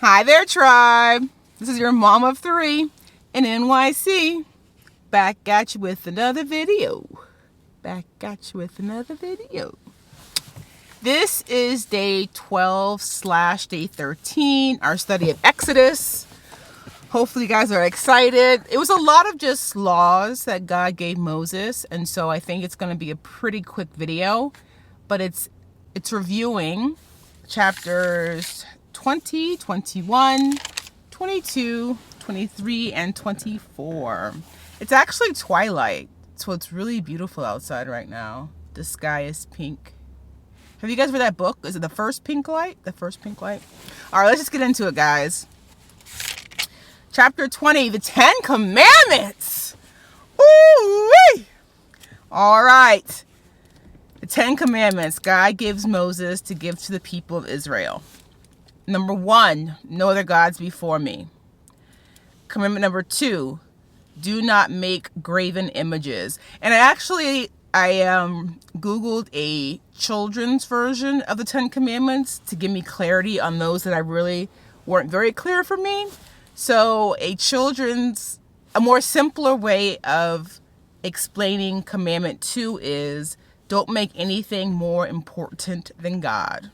Hi there, tribe. This is your mom of three in NYC. Back at you with another video. This is day 12/day 13, our study of Exodus. Hopefully you guys are excited. It was a lot of just laws that God gave Moses, and so I think it's going to be a pretty quick video, but it's reviewing chapters 20, 21, 22, 23, and 24. It's actually twilight, so it's really beautiful outside right now. The sky is pink. Have you guys read that book? Is it The First Pink Light? The First Pink Light? All right, let's just get into it, guys. Chapter 20, the 10 Commandments. Ooh-wee! All right. The 10 Commandments God gives Moses to give to the people of Israel. Number 1, no other gods before me. Commandment number 2, do not make graven images. And I Googled a children's version of the 10 Commandments to give me clarity on those that I really weren't very clear for me. So a more simpler way of explaining commandment 2 is don't make anything more important than God.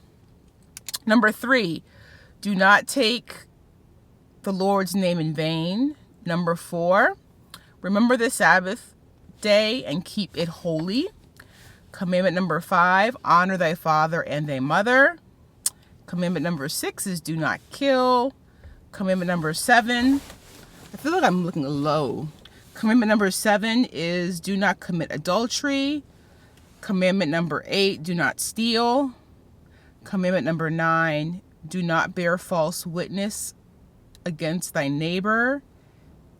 Number 3, do not take the Lord's name in vain. Number 4, remember the Sabbath day and keep it holy. Commandment number 5, honor thy father and thy mother. Commandment number 6 is do not kill. Commandment number 7, I feel like I'm looking low. Commandment number 7 is do not commit adultery. Commandment number 8, do not steal. Commandment number 9, do not bear false witness against thy neighbor.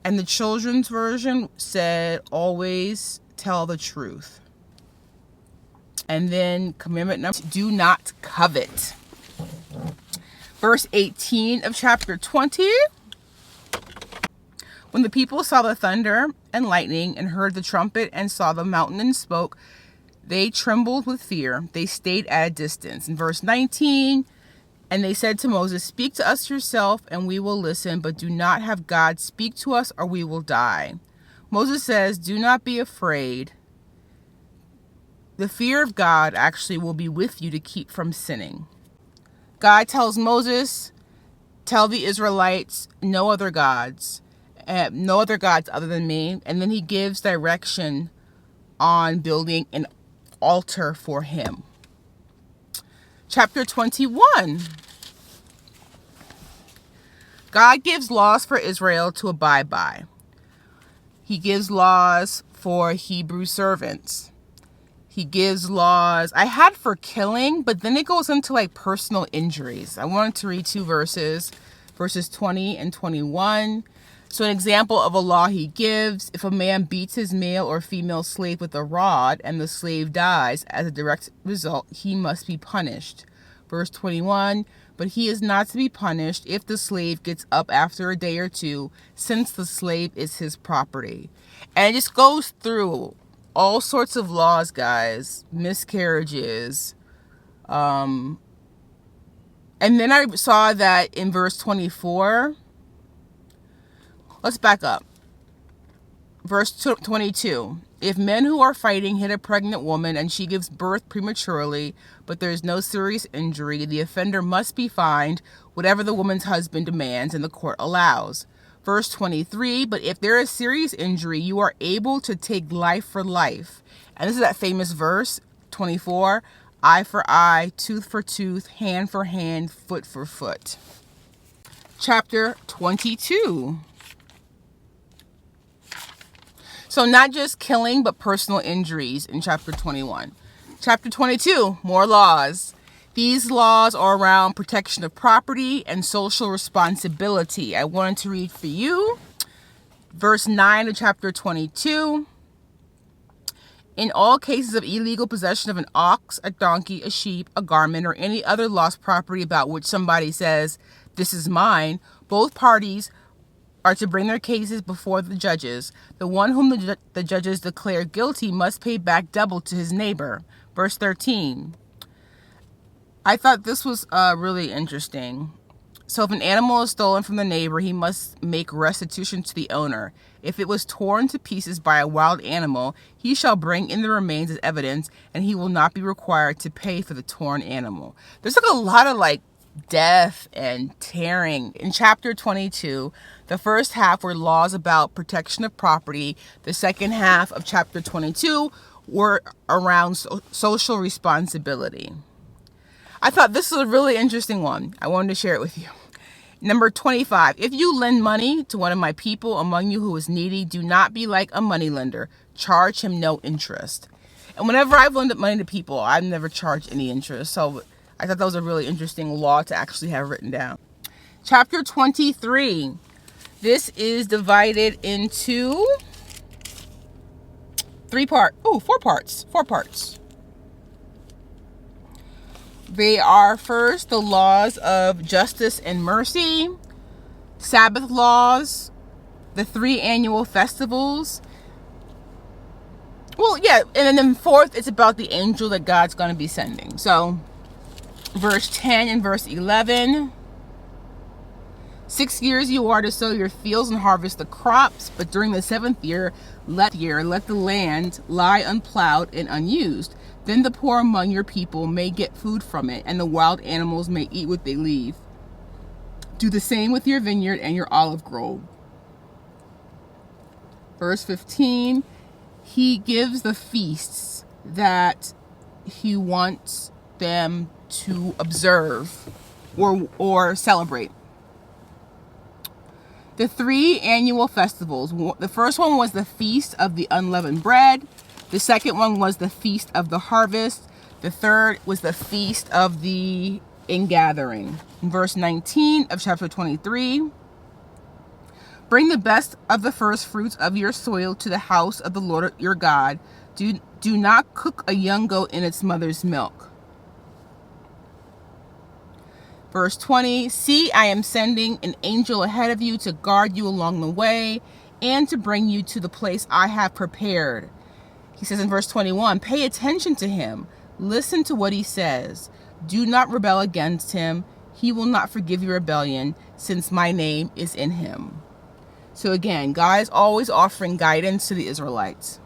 And the children's version said, always tell the truth. And then commandment number 2, do not covet. Verse 18 of chapter 20. When the people saw the thunder and lightning and heard the trumpet and saw the mountain and smoke, they trembled with fear. They stayed at a distance. In verse 19, and they said to Moses, speak to us yourself and we will listen, but do not have God speak to us or we will die. Moses says, do not be afraid. The fear of God actually will be with you to keep from sinning. God tells Moses, tell the Israelites, no other gods other than me. And then he gives direction on building an altar for him. Chapter 21. God gives laws for Israel to abide by. He gives laws for Hebrew servants. He gives laws I had for killing, but then it goes into like personal injuries. I wanted to read 2 verses 20 and 21. So an example of a law he gives: if a man beats his male or female slave with a rod and the slave dies as a direct result, he must be punished. Verse 21, but he is not to be punished if the slave gets up after a day or 2, since the slave is his property. And it just goes through all sorts of laws, guys. Miscarriages. And then I saw that in verse 24. Let's back up. Verse 22. If men who are fighting hit a pregnant woman and she gives birth prematurely, but there is no serious injury, the offender must be fined whatever the woman's husband demands and the court allows. Verse 23, but if there is serious injury, you are able to take life for life. And this is that famous verse, 24, eye for eye, tooth for tooth, hand for hand, foot for foot. Chapter 22. So not just killing, but personal injuries in chapter 21. Chapter 22, more laws. These laws are around protection of property and social responsibility. I wanted to read for you verse 9 of chapter 22. In all cases of illegal possession of an ox, a donkey, a sheep, a garment, or any other lost property about which somebody says, this is mine, both parties are to bring their cases before the judges. The one whom the judges declare guilty must pay back double to his neighbor. Verse 13. I thought this was really interesting. So if an animal is stolen from the neighbor, he must make restitution to the owner. If it was torn to pieces by a wild animal, he shall bring in the remains as evidence, and he will not be required to pay for the torn animal. There's like a lot of like death and tearing. In chapter 22, the first half were laws about protection of property. The second half of chapter 22 were around social responsibility. I thought this was a really interesting one. I wanted to share it with you. Number 25, if you lend money to one of my people among you who is needy, do not be like a moneylender. Charge him no interest. And whenever I've lent money to people, I've never charged any interest. So I thought that was a really interesting law to actually have written down. Chapter 23. This is divided into four parts. They are first the laws of justice and mercy, Sabbath laws, the 3 annual festivals. Well, yeah, and then fourth, it's about the angel that God's going to be sending. So, verse 10 and verse 11. 6 years you are to sow your fields and harvest the crops, but during the 7th year, let the land lie unplowed and unused. Then the poor among your people may get food from it, and the wild animals may eat what they leave. Do the same with your vineyard and your olive grove. Verse 15, he gives the feasts that he wants them to observe or celebrate. The 3 annual festivals. The first one was the Feast of the Unleavened Bread. The second one was the Feast of the Harvest. The third was the Feast of the Ingathering. In verse 19 of chapter 23, bring the best of the first fruits of your soil to the house of the Lord your God. Do not cook a young goat in its mother's milk. Verse 20, see, I am sending an angel ahead of you to guard you along the way and to bring you to the place I have prepared. He says in verse 21, pay attention to him. Listen to what he says. Do not rebel against him. He will not forgive your rebellion, since my name is in him. So again, God is always offering guidance to the Israelites.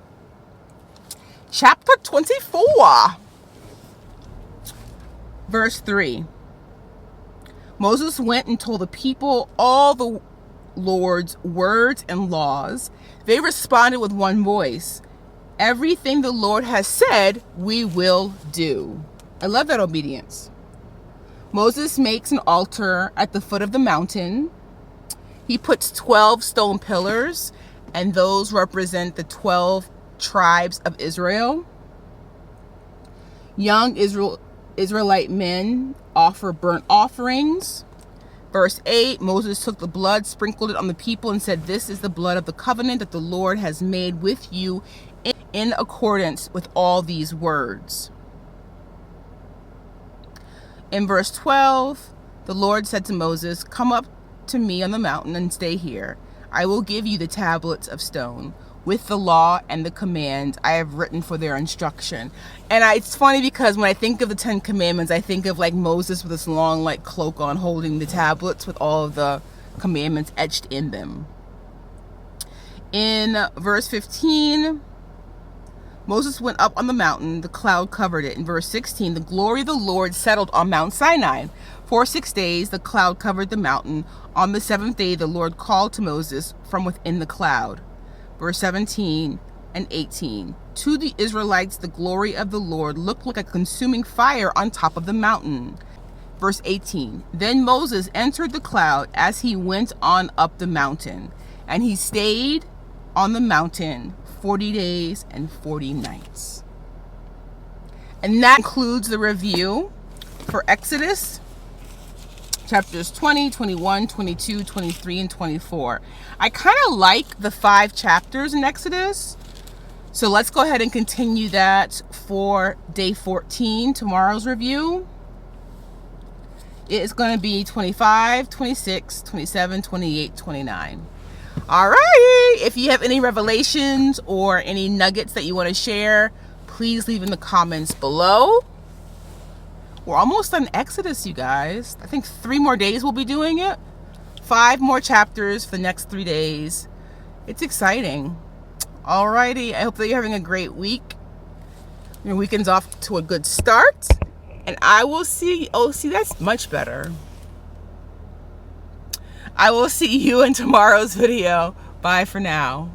Chapter 24, verse 3. Moses went and told the people all the Lord's words and laws. They responded with one voice. Everything the Lord has said, we will do. I love that obedience. Moses makes an altar at the foot of the mountain. He puts 12 stone pillars, and those represent the 12 tribes of Israel. Young Israelite men offer burnt offerings. Verse 8, Moses took the blood, sprinkled it on the people, and said, this is the blood of the covenant that the Lord has made with you in accordance with all these words. In verse 12, the Lord said to Moses, come up to me on the mountain and stay here. I will give you the tablets of stone with the law and the command I have written for their instruction. And it's funny because when I think of the 10 commandments, I think of like Moses with this long like cloak on holding the tablets with all of the commandments etched in them. In verse 15, Moses went up on the mountain, the cloud covered it. In verse 16, the glory of the Lord settled on Mount Sinai. For 6 days the cloud covered the mountain. On the 7th day the Lord called to Moses from within the cloud. Verse 17 and 18. To the Israelites the glory of the Lord looked like a consuming fire on top of the mountain. Verse 18. Then Moses entered the cloud as he went on up the mountain, and he stayed on the mountain 40 days and 40 nights. And that concludes the review for Exodus chapters 20, 21, 22, 23, and 24. I kind of like the 5 chapters in Exodus. So let's go ahead and continue that for day 14, tomorrow's review. It is going to be 25, 26, 27, 28, 29. All right. If you have any revelations or any nuggets that you want to share, please leave in the comments below. We're almost on Exodus, you guys. I think 3 more days we'll be doing it. 5 more chapters for the next 3 days. It's exciting. Alrighty, I hope that you're having a great week. Your weekend's off to a good start. And I will see, oh, see, that's much better. I will see you in tomorrow's video. Bye for now.